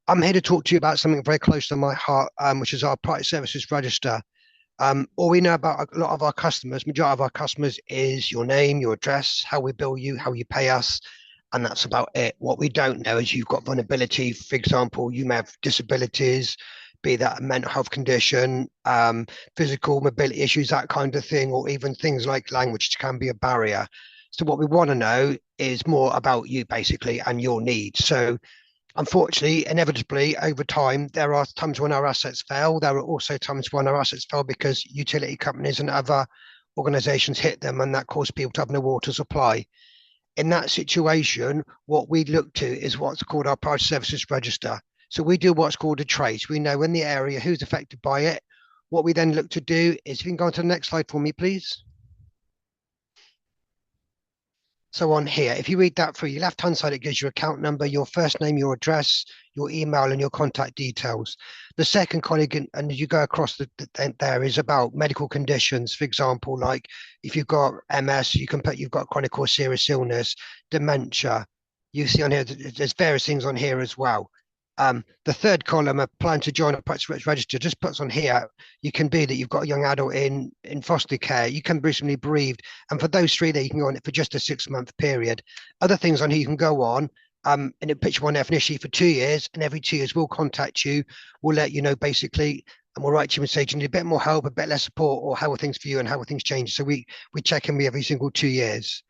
I'm here to talk to you about something very close to my heart, which is our private services register. All we know about a lot of our customers, majority of our customers, is your name, your address, how we bill you, how you pay us, and that's about it. What we don't know is you've got vulnerability. For example, you may have disabilities, be that a mental health condition, physical mobility issues, that kind of thing, or even things like language, which can be a barrier. So what we want to know is more about you basically and your needs. So unfortunately, inevitably, over time, there are times when our assets fail. There are also times when our assets fail because utility companies and other organizations hit them, and that causes people to have no water supply. In that situation, what we look to is what's called our price services register. So we do what's called a trace. We know in the area who's affected by it. What we then look to do is, if you can go on to the next slide for me, please. So on here, if you read that through, your left-hand side, it gives your account number, your first name, your address, your email, and your contact details. The second colleague, and as you go across there is about medical conditions. For example, like if you've got MS, you can put you've got chronic or serious illness, dementia. You see on here, there's various things on here as well. The third column, applying to join a practice register, just puts on here, you can be that you've got a young adult in foster care, you can be recently bereaved. And for those three there, you can go on it for just a 6 month period. Other things on here you can go on, and it puts you on there initially for 2 years, and every 2 years we'll contact you, we'll let you know basically, and we'll write to you and say, do you need a bit more help, a bit less support, or how are things for you and how are things changed? So we check in with every single 2 years.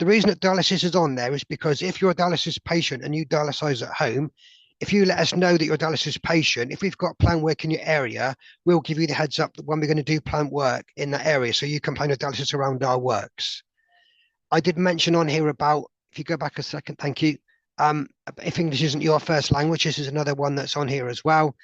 The reason that dialysis is on there is because if you're a dialysis patient and you dialyse at home, if you let us know that you're a dialysis patient, if we've got plant work in your area, we'll give you the heads up that when we're going to do plant work in that area, so you can plan your dialysis around our works. I did mention on here about, if you go back a second, thank you. If English isn't your first language, this is another one that's on here as well.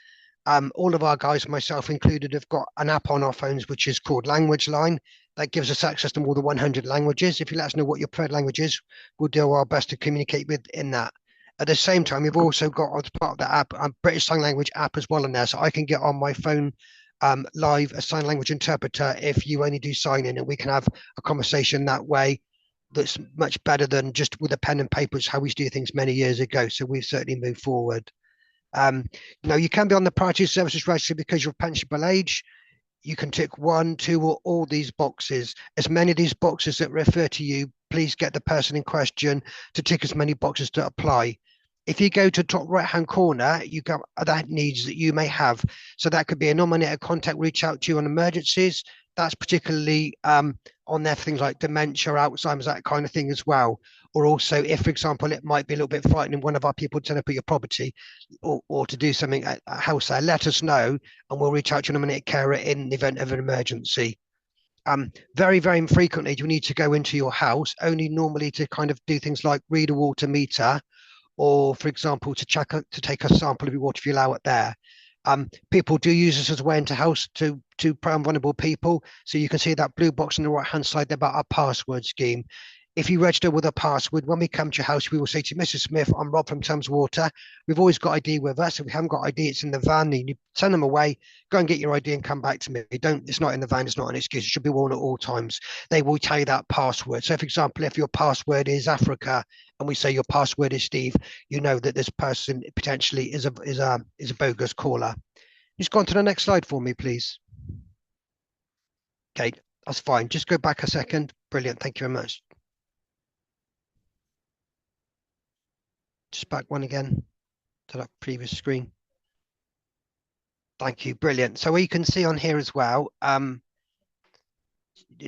All of our guys, myself included, have got an app on our phones which is called Language Line that gives us access to more than 100 languages. If you let us know what your preferred language is, we'll do our best to communicate with in that. At the same time, we've also got as part of the app a British Sign Language app as well in there, so I can get on my phone live a sign language interpreter if you only do sign in, and we can have a conversation that way. That's much better than just with a pen and paper, which is how we used to do things many years ago. So we've certainly moved forward. Um, Now you can be on the priority services register because you're pensionable age. You can tick one, two, or all these boxes. As many of these boxes that refer to you, please get the person in question to tick as many boxes to apply. If you go to top right hand corner, you got other needs that you may have. So that could be a nominated contact, reach out to you on emergencies. That's particularly on there for things like dementia, Alzheimer's, that kind of thing as well. Or also, if, for example, it might be a little bit frightening, one of our people to turn up at your property or to do something at a house there, let us know and we'll reach out to a nominated carer in the event of an emergency. Very, very infrequently do you need to go into your house, only normally to kind of do things like read a water meter or, for example, to take a sample of your water if you allow it there. People do use this as a way into house to prey on vulnerable people. So you can see that blue box on the right hand side there about our password scheme. If you register with a password, when we come to your house, we will say to you, Mrs. Smith, I'm Rob from Thames Water. We've always got ID with us. If we haven't got ID, it's in the van. You send them away, go and get your ID and come back to me. It's not in the van, it's not an excuse. It should be worn at all times. They will tell you that password. So, for example, if your password is Africa and we say your password is Steve, you know that this person potentially is a bogus caller. Just go on to the next slide for me, please. Okay, that's fine. Just go back a second. Brilliant. Thank you very much. Just back one again to that previous screen. Thank you. Brilliant. So you can see on here as well,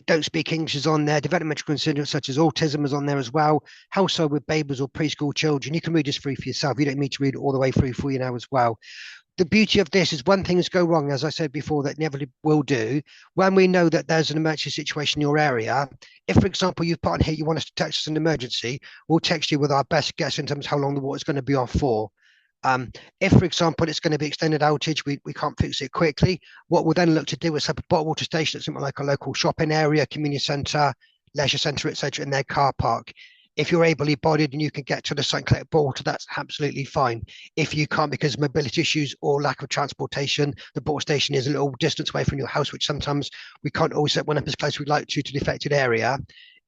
don't speak English is on there. Developmental concerns such as autism is on there as well. Household with babies or preschool children. You can read this through for yourself. You don't need to read it all the way through for you now as well. The beauty of this is when things go wrong, as I said before, that never will do. When we know that there's an emergency situation in your area, if, for example, you've put on here, you want us to text us an emergency, we'll text you with our best guess in terms of how long the water's going to be off for. If, for example, it's going to be extended outage, we can't fix it quickly. What we'll then look to do is have a bottled water station at something like a local shopping area, community centre, leisure centre, etc., in their car park. If you're ably bodied and you can get to the site and collect water, that's absolutely fine. If you can't because of mobility issues or lack of transportation, the bottle station is a little distance away from your house, which sometimes we can't always set one up as close as we'd like to the affected area.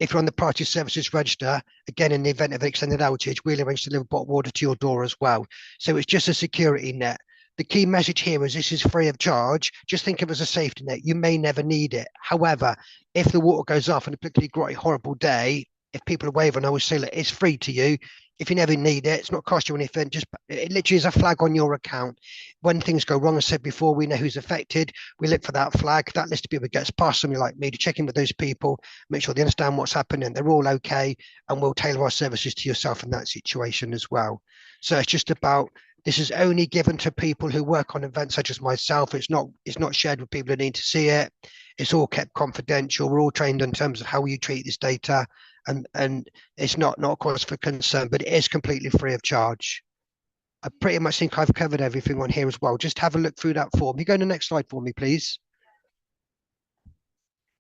If you're on the priority services register, again, in the event of an extended outage, we'll arrange to deliver bottled water to your door as well. So it's just a security net. The key message here is this is free of charge. Just think of it as a safety net. You may never need it. However, if the water goes off on a particularly great, horrible day, if people are waving, I always say, look, it's free to you. If you never need it, it's not cost you anything. Just it literally is a flag on your account. When things go wrong, as I said before, we know who's affected. We look for that flag. That list of people gets past somebody like me to check in with those people, make sure they understand what's happening, they're all okay, and we'll tailor our services to yourself in that situation as well. So it's just about, this is only given to people who work on events such as myself. It's not shared with people who need to see it. It's all kept confidential. We're all trained in terms of how you treat this data, and it's not cause for concern, but it is completely free of charge. I pretty much think I've covered everything on here as well. Just have a look through that form. You go to the next slide for me, please.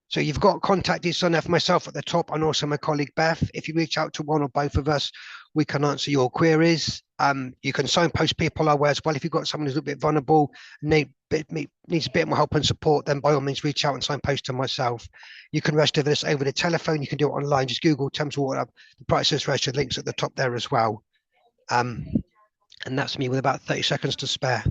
So you've got contact details on there for myself at the top, and also my colleague Beth. If you reach out to one or both of us, we can answer your queries. You can signpost people our way as well. If you've got someone who's a bit vulnerable, needs a bit more help and support, then by all means reach out and signpost to myself. You can register this over the telephone. You can do it online. Just Google Thames Water, the prices register links at the top there as well. And that's me with about 30 seconds to spare.